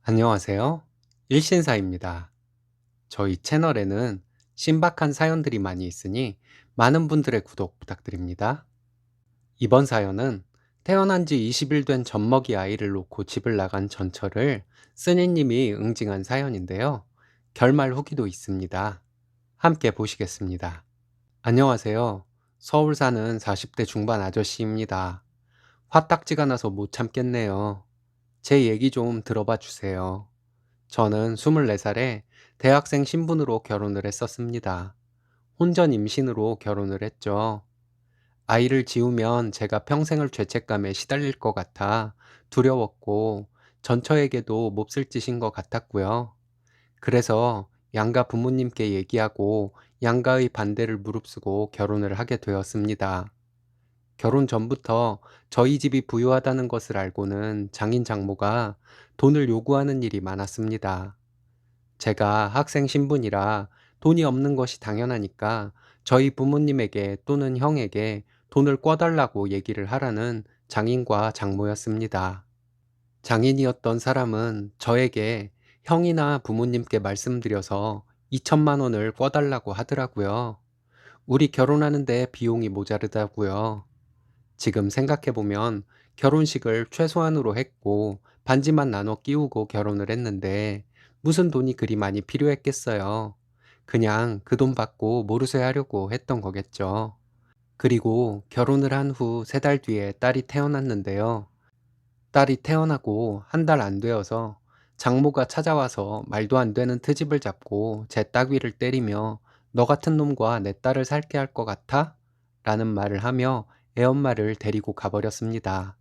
안녕하세요. 일신사입니다. 저희 채널에는 신박한 사연들이 많이 있으니 많은 분들의 구독 부탁드립니다. 이번 사연은 태어난 지 20일 된 젖먹이 아이를 놓고 집을 나간 전철을 쓰니님이 응징한 사연인데요. 결말 후기도 있습니다. 함께 보시겠습니다. 안녕하세요. 서울 사는 40대 중반 아저씨입니다. 화딱지가 나서 못 참겠네요. 제 얘기 좀 들어봐 주세요. 저는 24살에 대학생 신분으로 결혼을 했었습니다. 혼전 임신으로 결혼을 했죠. 아이를 지우면 제가 평생을 죄책감에 시달릴 것 같아 두려웠고 전처에게도 몹쓸 짓인 것 같았고요. 그래서 양가 부모님께 얘기하고 양가의 반대를 무릅쓰고 결혼을 하게 되었습니다. 결혼 전부터 저희 집이 부유하다는 것을 알고는 장인 장모가 돈을 요구하는 일이 많았습니다. 제가 학생 신분이라 돈이 없는 것이 당연하니까 저희 부모님에게 또는 형에게 돈을 꿔달라고 얘기를 하라는 장인과 장모였습니다. 장인이었던 사람은 저에게 형이나 부모님께 말씀드려서 2천만 원을 꿔달라고 하더라고요. 우리 결혼하는데 비용이 모자르다고요. 지금 생각해보면 결혼식을 최소한으로 했고 반지만 나눠 끼우고 결혼을 했는데 무슨 돈이 그리 많이 필요했겠어요. 그냥 그 돈 받고 모르쇠 하려고 했던 거겠죠. 그리고 결혼을 한 후 3달 뒤에 딸이 태어났는데요. 딸이 태어나고 한 달 안 되어서 장모가 찾아와서 말도 안 되는 트집을 잡고 제 따귀를 때리며 너 같은 놈과 내 딸을 살게 할 것 같아? 라는 말을 하며 애엄마를 데리고 가버렸습니다.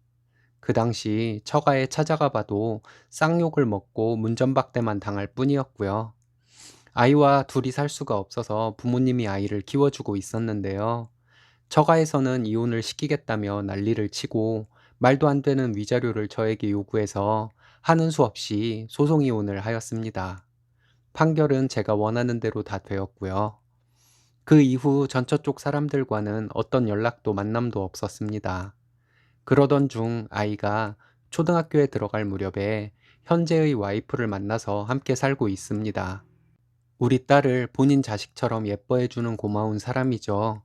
그 당시 처가에 찾아가 봐도 쌍욕을 먹고 문전박대만 당할 뿐이었고요. 아이와 둘이 살 수가 없어서 부모님이 아이를 키워주고 있었는데요. 처가에서는 이혼을 시키겠다며 난리를 치고 말도 안 되는 위자료를 저에게 요구해서 하는 수 없이 소송 이혼을 하였습니다. 판결은 제가 원하는 대로 다 되었고요. 그 이후 전처 쪽 사람들과는 어떤 연락도 만남도 없었습니다. 그러던 중 아이가 초등학교에 들어갈 무렵에 현재의 와이프를 만나서 함께 살고 있습니다. 우리 딸을 본인 자식처럼 예뻐해주는 고마운 사람이죠.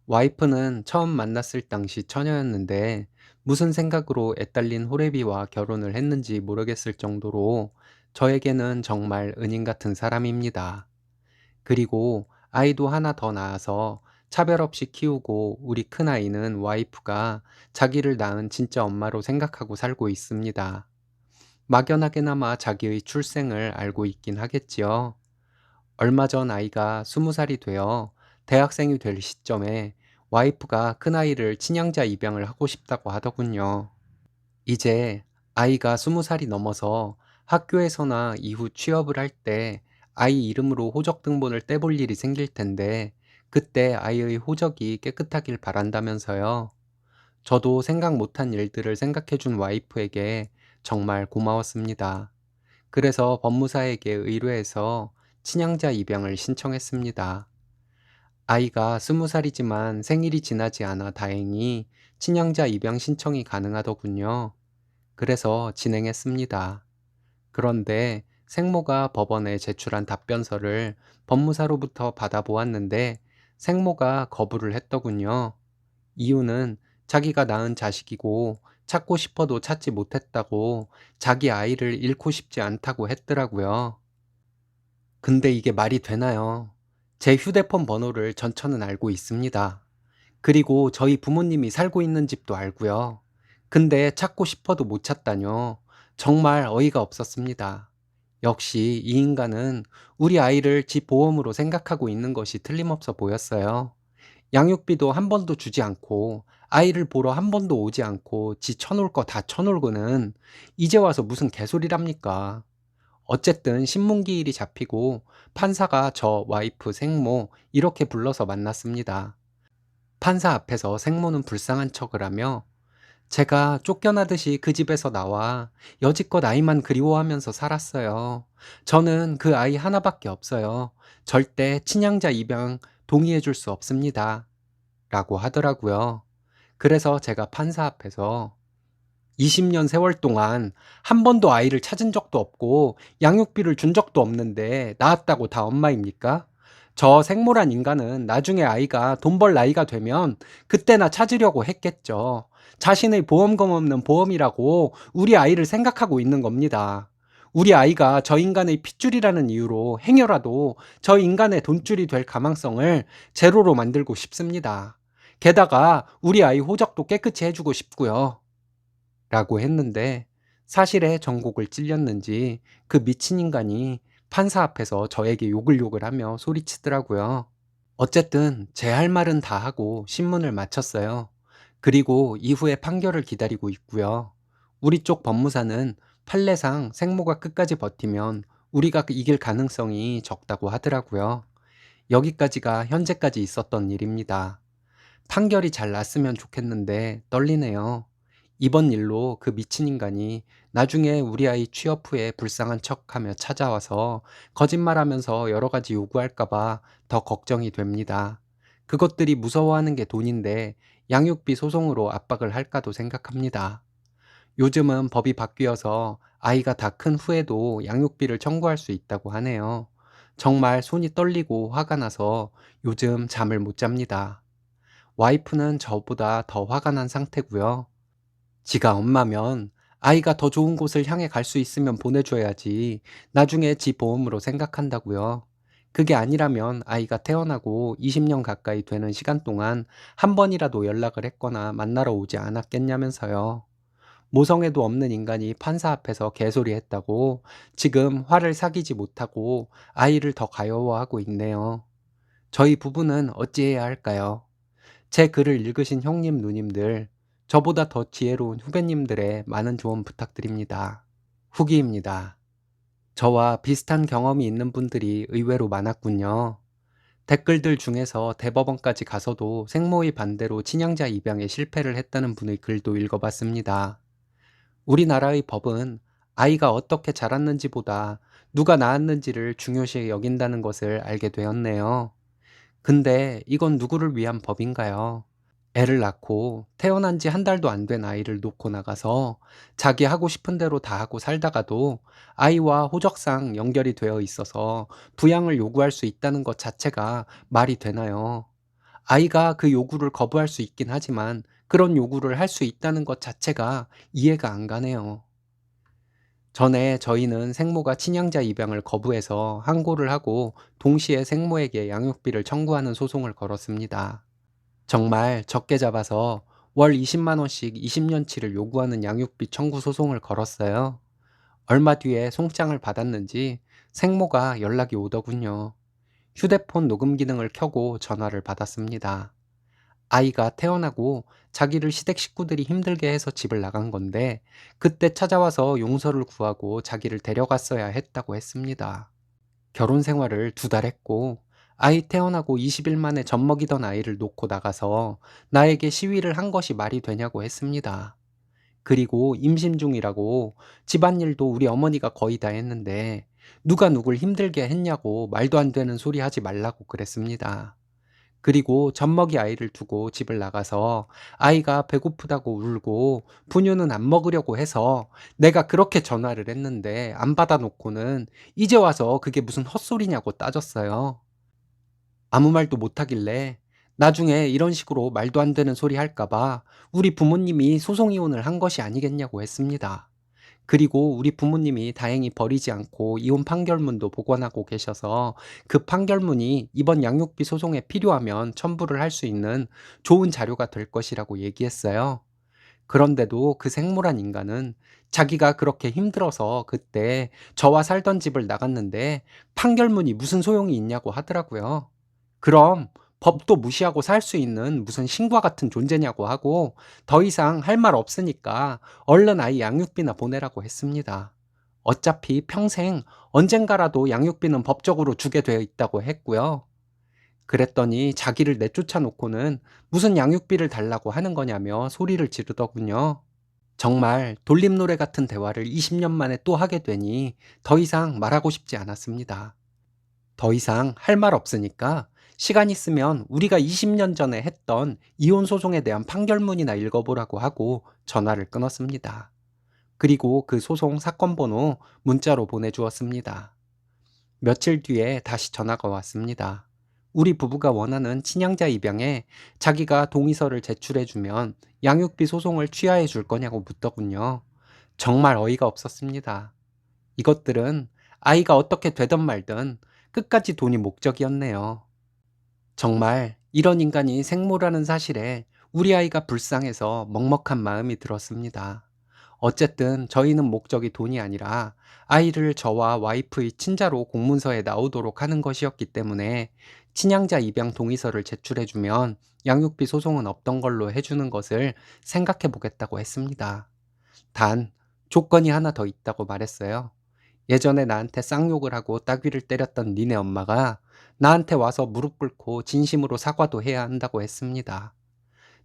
와이프는 처음 만났을 당시 처녀였는데 무슨 생각으로 애딸린 호래비와 결혼을 했는지 모르겠을 정도로 저에게는 정말 은인 같은 사람입니다. 그리고 아이도 하나 더 낳아서 차별 없이 키우고 우리 큰아이는 와이프가 자기를 낳은 진짜 엄마로 생각하고 살고 있습니다. 막연하게나마 자기의 출생을 알고 있긴 하겠지요. 얼마 전 아이가 20살이 되어 대학생이 될 시점에 와이프가 큰아이를 친양자 입양을 하고 싶다고 하더군요. 이제 아이가 20살이 넘어서 학교에서나 이후 취업을 할 때 아이 이름으로 호적 등본을 떼볼 일이 생길 텐데 그때 아이의 호적이 깨끗하길 바란다면서요. 저도 생각 못한 일들을 생각해준 와이프에게 정말 고마웠습니다. 그래서 법무사에게 의뢰해서 친양자 입양을 신청했습니다. 아이가 20살이지만 생일이 지나지 않아 다행히 친양자 입양 신청이 가능하더군요. 그래서 진행했습니다. 그런데 생모가 법원에 제출한 답변서를 법무사로부터 받아보았는데 생모가 거부를 했더군요. 이유는 자기가 낳은 자식이고 찾고 싶어도 찾지 못했다고 자기 아이를 잃고 싶지 않다고 했더라고요. 근데 이게 말이 되나요? 제 휴대폰 번호를 전처는 알고 있습니다. 그리고 저희 부모님이 살고 있는 집도 알고요. 근데 찾고 싶어도 못 찾다뇨. 정말 어이가 없었습니다. 역시 이 인간은 우리 아이를 지 보험으로 생각하고 있는 것이 틀림없어 보였어요. 양육비도 한 번도 주지 않고 아이를 보러 한 번도 오지 않고 지 쳐놓을 거 다 쳐놓고는 이제 와서 무슨 개소리랍니까? 어쨌든 신문기일이 잡히고 판사가 저 와이프 생모 이렇게 불러서 만났습니다. 판사 앞에서 생모는 불쌍한 척을 하며 제가 쫓겨나듯이 그 집에서 나와 여지껏 아이만 그리워하면서 살았어요. 저는 그 아이 하나밖에 없어요. 절대 친양자 입양 동의해 줄 수 없습니다. 라고 하더라고요. 그래서 제가 판사 앞에서 20년 세월 동안 한 번도 아이를 찾은 적도 없고 양육비를 준 적도 없는데 낳았다고 다 엄마입니까? 저 생모란 인간은 나중에 아이가 돈 벌 나이가 되면 그때나 찾으려고 했겠죠. 자신의 보험금 없는 보험이라고 우리 아이를 생각하고 있는 겁니다. 우리 아이가 저 인간의 핏줄이라는 이유로 행여라도 저 인간의 돈줄이 될 가망성을 제로로 만들고 싶습니다. 게다가 우리 아이 호적도 깨끗이 해주고 싶고요. 라고 했는데 사실에 전곡을 찔렸는지 그 미친 인간이 판사 앞에서 저에게 욕을 하며 소리치더라고요. 어쨌든 제 할 말은 다 하고 신문을 마쳤어요. 그리고 이후에 판결을 기다리고 있고요. 우리 쪽 법무사는 판례상 생모가 끝까지 버티면 우리가 이길 가능성이 적다고 하더라고요. 여기까지가 현재까지 있었던 일입니다. 판결이 잘 났으면 좋겠는데 떨리네요. 이번 일로 그 미친 인간이 나중에 우리 아이 취업 후에 불쌍한 척하며 찾아와서 거짓말하면서 여러 가지 요구할까봐 더 걱정이 됩니다. 그것들이 무서워하는 게 돈인데 양육비 소송으로 압박을 할까도 생각합니다. 요즘은 법이 바뀌어서 아이가 다 큰 후에도 양육비를 청구할 수 있다고 하네요. 정말 손이 떨리고 화가 나서 요즘 잠을 못 잡니다. 와이프는 저보다 더 화가 난 상태고요. 지가 엄마면 아이가 더 좋은 곳을 향해 갈 수 있으면 보내줘야지 나중에 지 보험으로 생각한다고요. 그게 아니라면 아이가 태어나고 20년 가까이 되는 시간 동안 한 번이라도 연락을 했거나 만나러 오지 않았겠냐면서요. 모성애도 없는 인간이 판사 앞에서 개소리 했다고 지금 화를 사귀지 못하고 아이를 더 가여워하고 있네요. 저희 부부는 어찌해야 할까요? 제 글을 읽으신 형님, 누님들, 저보다 더 지혜로운 후배님들의 많은 조언 부탁드립니다. 후기입니다. 저와 비슷한 경험이 있는 분들이 의외로 많았군요. 댓글들 중에서 대법원까지 가서도 생모의 반대로 친양자 입양에 실패를 했다는 분의 글도 읽어봤습니다. 우리나라의 법은 아이가 어떻게 자랐는지보다 누가 낳았는지를 중요시 여긴다는 것을 알게 되었네요. 근데 이건 누구를 위한 법인가요? 애를 낳고 태어난 지 한 달도 안 된 아이를 놓고 나가서 자기 하고 싶은 대로 다 하고 살다가도 아이와 호적상 연결이 되어 있어서 부양을 요구할 수 있다는 것 자체가 말이 되나요? 아이가 그 요구를 거부할 수 있긴 하지만 그런 요구를 할 수 있다는 것 자체가 이해가 안 가네요. 전에 저희는 생모가 친양자 입양을 거부해서 항고를 하고 동시에 생모에게 양육비를 청구하는 소송을 걸었습니다. 정말 적게 잡아서 월 20만 원씩 20년치를 요구하는 양육비 청구 소송을 걸었어요. 얼마 뒤에 송장을 받았는지 생모가 연락이 오더군요. 휴대폰 녹음 기능을 켜고 전화를 받았습니다. 아이가 태어나고 자기를 시댁 식구들이 힘들게 해서 집을 나간 건데 그때 찾아와서 용서를 구하고 자기를 데려갔어야 했다고 했습니다. 결혼 생활을 2달 했고 아이 태어나고 20일 만에 젖먹이던 아이를 놓고 나가서 나에게 시위를 한 것이 말이 되냐고 했습니다. 그리고 임신 중이라고 집안일도 우리 어머니가 거의 다 했는데 누가 누굴 힘들게 했냐고 말도 안 되는 소리 하지 말라고 그랬습니다. 그리고 젖먹이 아이를 두고 집을 나가서 아이가 배고프다고 울고 분유는 안 먹으려고 해서 내가 그렇게 전화를 했는데 안 받아놓고는 이제 와서 그게 무슨 헛소리냐고 따졌어요. 아무 말도 못하길래 나중에 이런 식으로 말도 안 되는 소리 할까봐 우리 부모님이 소송 이혼을 한 것이 아니겠냐고 했습니다. 그리고 우리 부모님이 다행히 버리지 않고 이혼 판결문도 보관하고 계셔서 그 판결문이 이번 양육비 소송에 필요하면 첨부를 할 수 있는 좋은 자료가 될 것이라고 얘기했어요. 그런데도 그 생모란 인간은 자기가 그렇게 힘들어서 그때 저와 살던 집을 나갔는데 판결문이 무슨 소용이 있냐고 하더라고요. 그럼 법도 무시하고 살 수 있는 무슨 신과 같은 존재냐고 하고 더 이상 할 말 없으니까 얼른 아이 양육비나 보내라고 했습니다. 어차피 평생 언젠가라도 양육비는 법적으로 주게 되어 있다고 했고요. 그랬더니 자기를 내쫓아 놓고는 무슨 양육비를 달라고 하는 거냐며 소리를 지르더군요. 정말 돌림노래 같은 대화를 20년 만에 또 하게 되니 더 이상 말하고 싶지 않았습니다. 더 이상 할 말 없으니까 시간 있으면 우리가 20년 전에 했던 이혼 소송에 대한 판결문이나 읽어보라고 하고 전화를 끊었습니다. 그리고 그 소송 사건 번호 문자로 보내주었습니다. 며칠 뒤에 다시 전화가 왔습니다. 우리 부부가 원하는 친양자 입양에 자기가 동의서를 제출해주면 양육비 소송을 취하해 줄 거냐고 묻더군요. 정말 어이가 없었습니다. 이것들은 아이가 어떻게 되든 말든 끝까지 돈이 목적이었네요. 정말 이런 인간이 생모라는 사실에 우리 아이가 불쌍해서 먹먹한 마음이 들었습니다. 어쨌든 저희는 목적이 돈이 아니라 아이를 저와 와이프의 친자로 공문서에 나오도록 하는 것이었기 때문에 친양자 입양 동의서를 제출해주면 양육비 소송은 없던 걸로 해주는 것을 생각해 보겠다고 했습니다. 단, 조건이 하나 더 있다고 말했어요. 예전에 나한테 쌍욕을 하고 따귀를 때렸던 니네 엄마가 나한테 와서 무릎 꿇고 진심으로 사과도 해야 한다고 했습니다.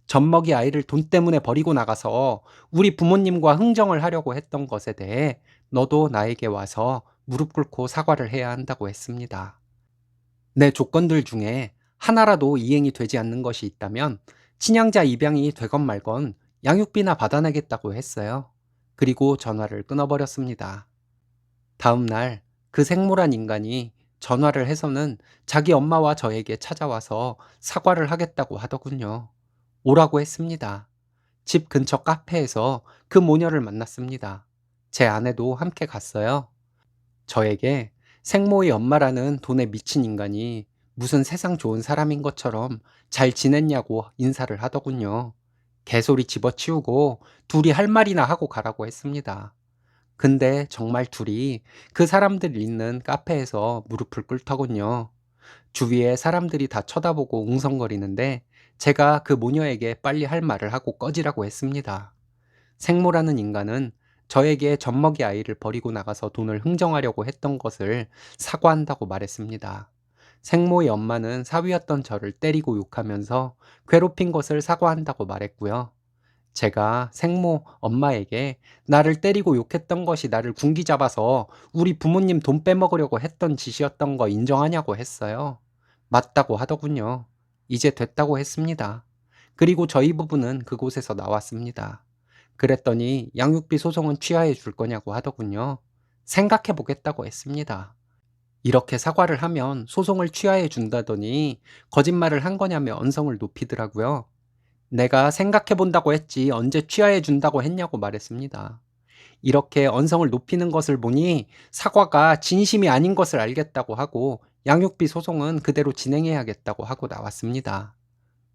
젖먹이 아이를 돈 때문에 버리고 나가서 우리 부모님과 흥정을 하려고 했던 것에 대해 너도 나에게 와서 무릎 꿇고 사과를 해야 한다고 했습니다. 내 조건들 중에 하나라도 이행이 되지 않는 것이 있다면 친양자 입양이 되건 말건 양육비나 받아내겠다고 했어요. 그리고 전화를 끊어버렸습니다. 다음 날 그 생모란 인간이 전화를 해서는 자기 엄마와 저에게 찾아와서 사과를 하겠다고 하더군요. 오라고 했습니다. 집 근처 카페에서 그 모녀를 만났습니다. 제 아내도 함께 갔어요. 저에게 생모의 엄마라는 돈에 미친 인간이 무슨 세상 좋은 사람인 것처럼 잘 지냈냐고 인사를 하더군요. 개소리 집어치우고 둘이 할 말이나 하고 가라고 했습니다. 근데 정말 둘이 그 사람들 있는 카페에서 무릎을 꿇더군요. 주위에 사람들이 다 쳐다보고 웅성거리는데 제가 그 모녀에게 빨리 할 말을 하고 꺼지라고 했습니다. 생모라는 인간은 저에게 젖먹이 아이를 버리고 나가서 돈을 흥정하려고 했던 것을 사과한다고 말했습니다. 생모의 엄마는 사위였던 저를 때리고 욕하면서 괴롭힌 것을 사과한다고 말했고요. 제가 생모 엄마에게 나를 때리고 욕했던 것이 나를 군기 잡아서 우리 부모님 돈 빼먹으려고 했던 짓이었던 거 인정하냐고 했어요. 맞다고 하더군요. 이제 됐다고 했습니다. 그리고 저희 부부는 그곳에서 나왔습니다. 그랬더니 양육비 소송은 취하해 줄 거냐고 하더군요. 생각해 보겠다고 했습니다. 이렇게 사과를 하면 소송을 취하해 준다더니 거짓말을 한 거냐며 언성을 높이더라고요. 내가 생각해 본다고 했지 언제 취하해 준다고 했냐고 말했습니다. 이렇게 언성을 높이는 것을 보니 사과가 진심이 아닌 것을 알겠다고 하고 양육비 소송은 그대로 진행해야겠다고 하고 나왔습니다.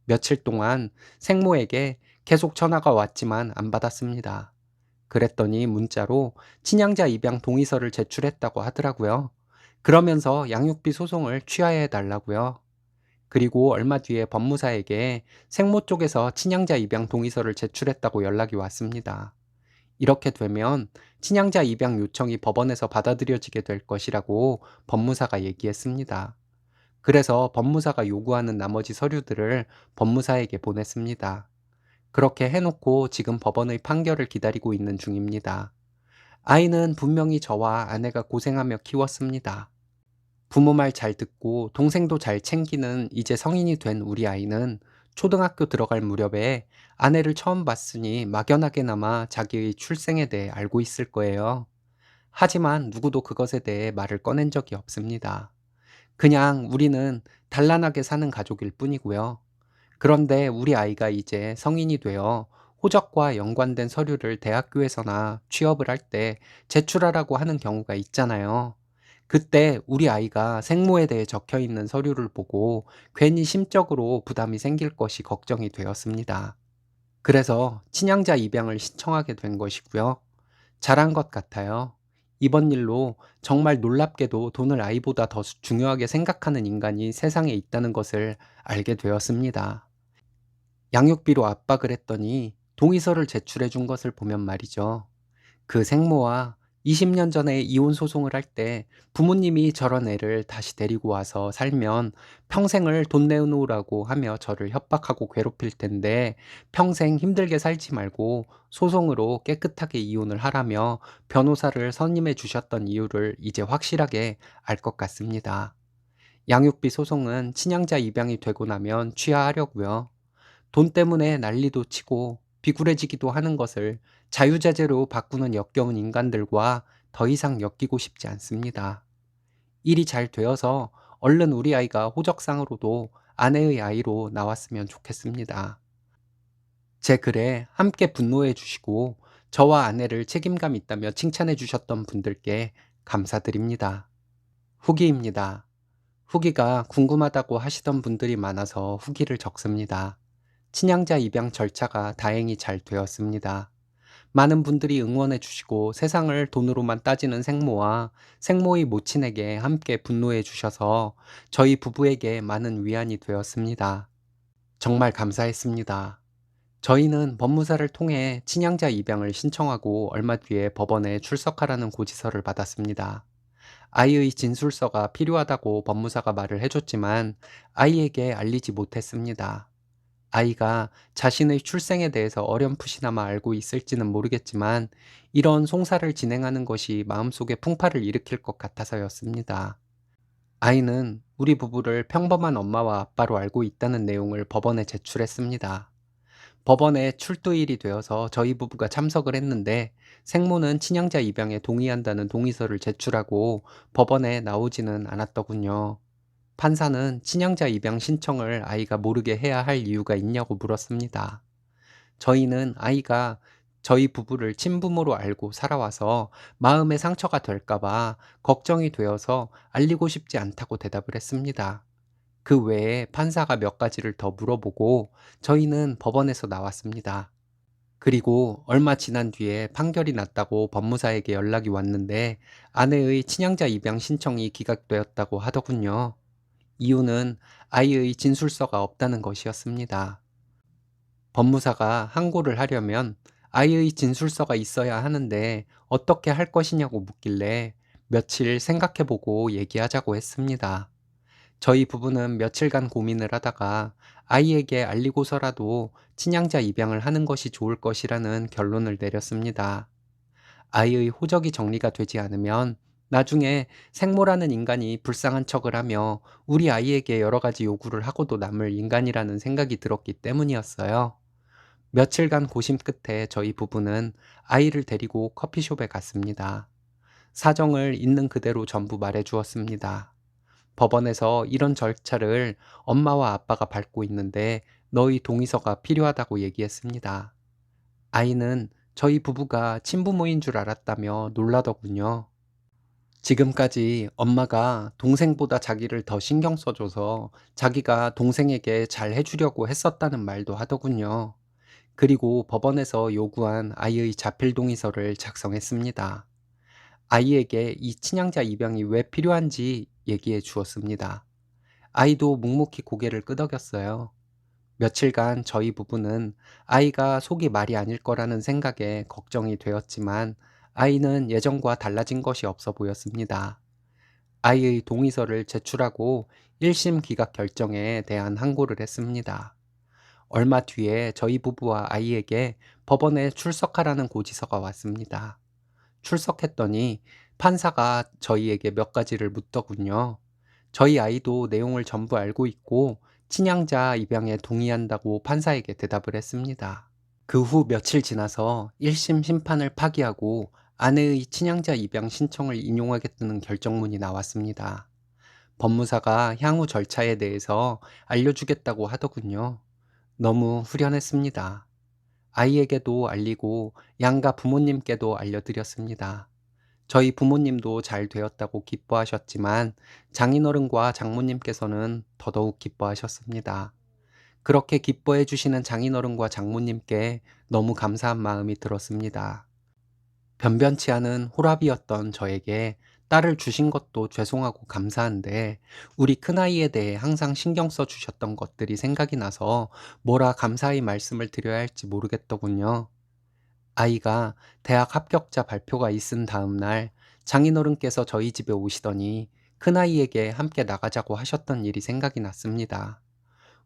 며칠 동안 생모에게 계속 전화가 왔지만 안 받았습니다. 그랬더니 문자로 친양자 입양 동의서를 제출했다고 하더라고요. 그러면서 양육비 소송을 취하해 달라고요. 그리고 얼마 뒤에 법무사에게 생모 쪽에서 친양자 입양 동의서를 제출했다고 연락이 왔습니다. 이렇게 되면 친양자 입양 요청이 법원에서 받아들여지게 될 것이라고 법무사가 얘기했습니다. 그래서 법무사가 요구하는 나머지 서류들을 법무사에게 보냈습니다. 그렇게 해놓고 지금 법원의 판결을 기다리고 있는 중입니다. 아이는 분명히 저와 아내가 고생하며 키웠습니다. 부모 말 잘 듣고 동생도 잘 챙기는 이제 성인이 된 우리 아이는 초등학교 들어갈 무렵에 아내를 처음 봤으니 막연하게나마 자기의 출생에 대해 알고 있을 거예요. 하지만 누구도 그것에 대해 말을 꺼낸 적이 없습니다. 그냥 우리는 단란하게 사는 가족일 뿐이고요. 그런데 우리 아이가 이제 성인이 되어 호적과 연관된 서류를 대학교에서나 취업을 할 때 제출하라고 하는 경우가 있잖아요. 그때 우리 아이가 생모에 대해 적혀 있는 서류를 보고 괜히 심적으로 부담이 생길 것이 걱정이 되었습니다. 그래서 친양자 입양을 신청하게 된 것이고요. 잘한 것 같아요. 이번 일로 정말 놀랍게도 돈을 아이보다 더 중요하게 생각하는 인간이 세상에 있다는 것을 알게 되었습니다. 양육비로 압박을 했더니 동의서를 제출해 준 것을 보면 말이죠. 그 생모와 20년 전에 이혼 소송을 할 때 부모님이 저런 애를 다시 데리고 와서 살면 평생을 돈 내놓으라고 하며 저를 협박하고 괴롭힐 텐데 평생 힘들게 살지 말고 소송으로 깨끗하게 이혼을 하라며 변호사를 선임해 주셨던 이유를 이제 확실하게 알 것 같습니다. 양육비 소송은 친양자 입양이 되고 나면 취하하려고요. 돈 때문에 난리도 치고 비굴해지기도 하는 것을 자유자재로 바꾸는 역겨운 인간들과 더 이상 엮이고 싶지 않습니다. 일이 잘 되어서 얼른 우리 아이가 호적상으로도 아내의 아이로 나왔으면 좋겠습니다. 제 글에 함께 분노해 주시고 저와 아내를 책임감 있다며 칭찬해 주셨던 분들께 감사드립니다. 후기입니다. 후기가 궁금하다고 하시던 분들이 많아서 후기를 적습니다. 친양자 입양 절차가 다행히 잘 되었습니다. 많은 분들이 응원해 주시고 세상을 돈으로만 따지는 생모와 생모의 모친에게 함께 분노해 주셔서 저희 부부에게 많은 위안이 되었습니다. 정말 감사했습니다. 저희는 법무사를 통해 친양자 입양을 신청하고 얼마 뒤에 법원에 출석하라는 고지서를 받았습니다. 아이의 진술서가 필요하다고 법무사가 말을 해줬지만 아이에게 알리지 못했습니다. 아이가 자신의 출생에 대해서 어렴풋이나마 알고 있을지는 모르겠지만 이런 송사를 진행하는 것이 마음속에 풍파를 일으킬 것 같아서였습니다. 아이는 우리 부부를 평범한 엄마와 아빠로 알고 있다는 내용을 법원에 제출했습니다. 법원에 출두일이 되어서 저희 부부가 참석을 했는데 생모는 친양자 입양에 동의한다는 동의서를 제출하고 법원에 나오지는 않았더군요. 판사는 친양자 입양 신청을 아이가 모르게 해야 할 이유가 있냐고 물었습니다. 저희는 아이가 저희 부부를 친부모로 알고 살아와서 마음의 상처가 될까봐 걱정이 되어서 알리고 싶지 않다고 대답을 했습니다. 그 외에 판사가 몇 가지를 더 물어보고 저희는 법원에서 나왔습니다. 그리고 얼마 지난 뒤에 판결이 났다고 법무사에게 연락이 왔는데 아내의 친양자 입양 신청이 기각되었다고 하더군요. 이유는 아이의 진술서가 없다는 것이었습니다. 법무사가 항고를 하려면 아이의 진술서가 있어야 하는데 어떻게 할 것이냐고 묻길래 며칠 생각해보고 얘기하자고 했습니다. 저희 부부는 며칠간 고민을 하다가 아이에게 알리고서라도 친양자 입양을 하는 것이 좋을 것이라는 결론을 내렸습니다. 아이의 호적이 정리가 되지 않으면 나중에 생모라는 인간이 불쌍한 척을 하며 우리 아이에게 여러 가지 요구를 하고도 남을 인간이라는 생각이 들었기 때문이었어요. 며칠간 고심 끝에 저희 부부는 아이를 데리고 커피숍에 갔습니다. 사정을 있는 그대로 전부 말해 주었습니다. 법원에서 이런 절차를 엄마와 아빠가 밟고 있는데 너희 동의서가 필요하다고 얘기했습니다. 아이는 저희 부부가 친부모인 줄 알았다며 놀라더군요. 지금까지 엄마가 동생보다 자기를 더 신경 써줘서 자기가 동생에게 잘 해주려고 했었다는 말도 하더군요. 그리고 법원에서 요구한 아이의 자필 동의서를 작성했습니다. 아이에게 이 친양자 입양이 왜 필요한지 얘기해 주었습니다. 아이도 묵묵히 고개를 끄덕였어요. 며칠간 저희 부부는 아이가 속이 말이 아닐 거라는 생각에 걱정이 되었지만 아이는 예전과 달라진 것이 없어 보였습니다. 아이의 동의서를 제출하고 1심 기각 결정에 대한 항고를 했습니다. 얼마 뒤에 저희 부부와 아이에게 법원에 출석하라는 고지서가 왔습니다. 출석했더니 판사가 저희에게 몇 가지를 묻더군요. 저희 아이도 내용을 전부 알고 있고 친양자 입양에 동의한다고 판사에게 대답을 했습니다. 그 후 며칠 지나서 1심 심판을 파기하고 아내의 친양자 입양 신청을 인용하겠다는 결정문이 나왔습니다. 법무사가 향후 절차에 대해서 알려주겠다고 하더군요. 너무 후련했습니다. 아이에게도 알리고 양가 부모님께도 알려드렸습니다. 저희 부모님도 잘 되었다고 기뻐하셨지만 장인어른과 장모님께서는 더더욱 기뻐하셨습니다. 그렇게 기뻐해 주시는 장인어른과 장모님께 너무 감사한 마음이 들었습니다. 변변치 않은 호랍이었던 저에게 딸을 주신 것도 죄송하고 감사한데 우리 큰아이에 대해 항상 신경 써 주셨던 것들이 생각이 나서 뭐라 감사의 말씀을 드려야 할지 모르겠더군요. 아이가 대학 합격자 발표가 있은 다음 날 장인어른께서 저희 집에 오시더니 큰아이에게 함께 나가자고 하셨던 일이 생각이 났습니다.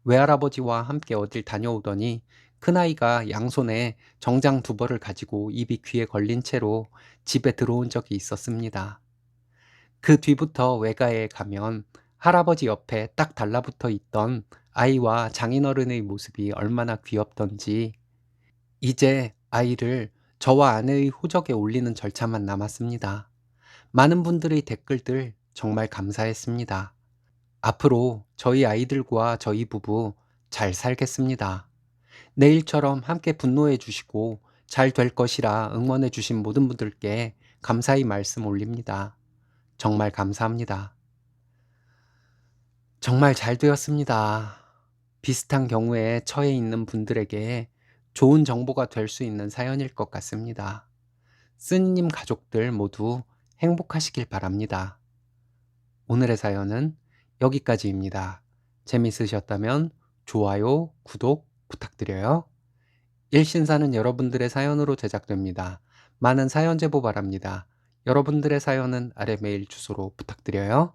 외할아버지와 함께 어딜 다녀오더니 큰아이가 양손에 정장 두 벌을 가지고 입이 귀에 걸린 채로 집에 들어온 적이 있었습니다. 그 뒤부터 외가에 가면 할아버지 옆에 딱 달라붙어 있던 아이와 장인어른의 모습이 얼마나 귀엽던지 이제 아이를 저와 아내의 호적에 올리는 절차만 남았습니다. 많은 분들의 댓글들 정말 감사했습니다. 앞으로 저희 아이들과 저희 부부 잘 살겠습니다. 내일처럼 함께 분노해 주시고 잘 될 것이라 응원해 주신 모든 분들께 감사의 말씀 올립니다. 정말 감사합니다. 정말 잘 되었습니다. 비슷한 경우에 처해 있는 분들에게 좋은 정보가 될 수 있는 사연일 것 같습니다. 쓰니님 가족들 모두 행복하시길 바랍니다. 오늘의 사연은 여기까지입니다. 재밌으셨다면 좋아요, 구독 부탁드려요. 일신사는 여러분들의 사연으로 제작됩니다. 많은 사연 제보 바랍니다. 여러분들의 사연은 아래 메일 주소로 부탁드려요.